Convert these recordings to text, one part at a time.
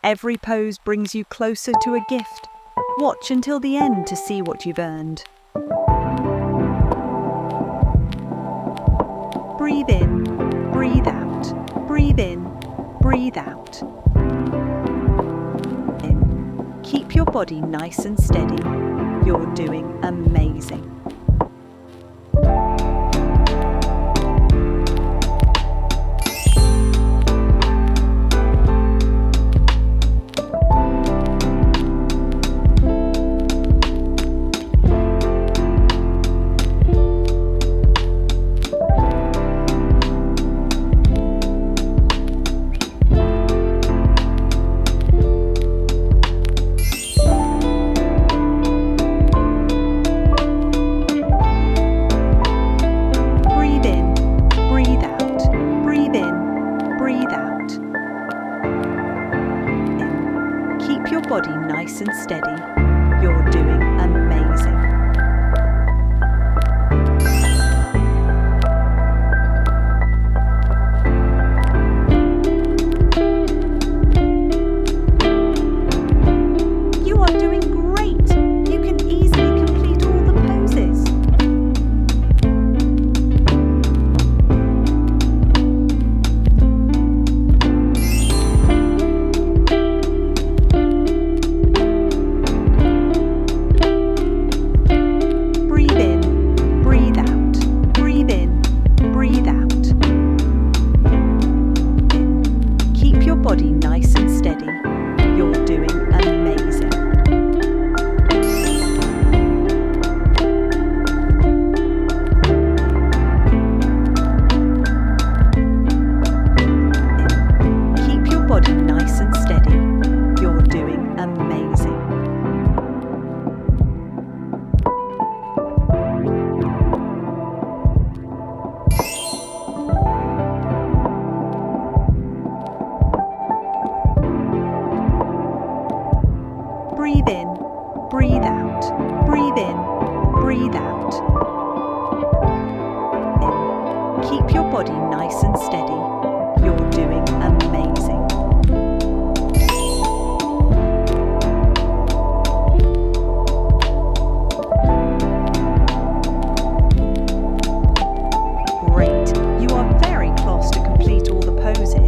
Every pose brings you closer to a gift. Watch until the end to see what you've earned. Breathe in, breathe out, breathe in, breathe out. In. Keep your body nice and steady. You're doing amazing. Keep your body nice and steady. You're doing amazing. You are doing great. You can easily complete all the poses. Body nice and steady. You're doing amazing. Keep your body nice and steady. You're doing amazing. Breathe in, breathe out, breathe in, breathe out. In. Keep your body nice and steady. You're doing amazing. Great, you are very close to complete all the poses.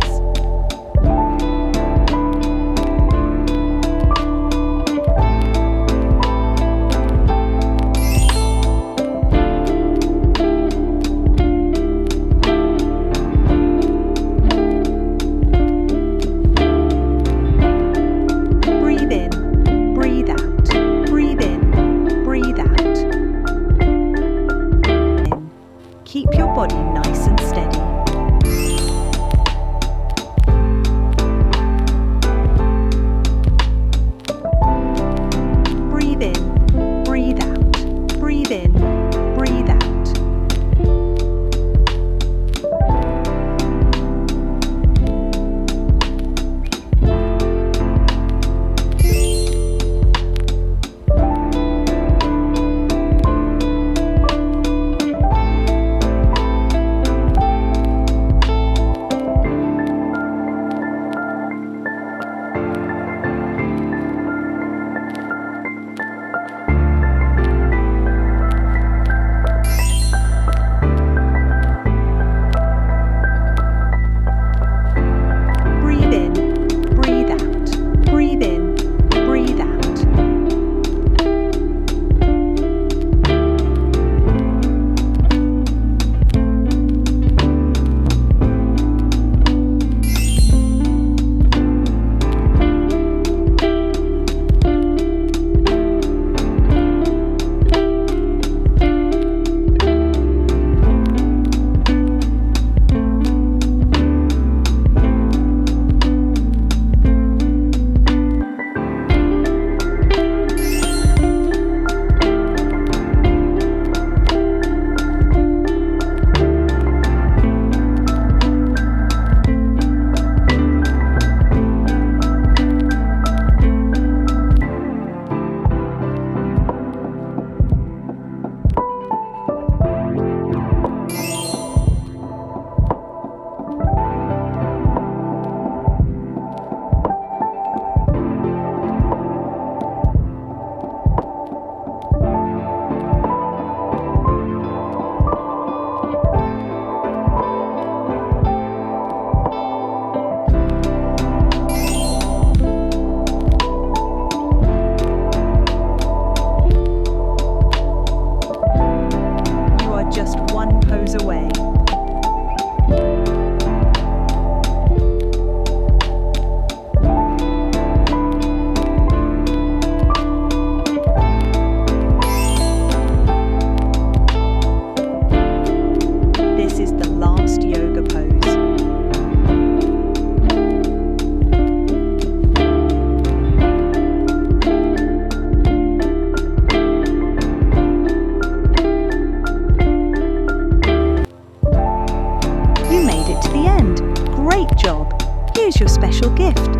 Here's your special gift.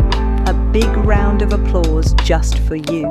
A big round of applause just for you.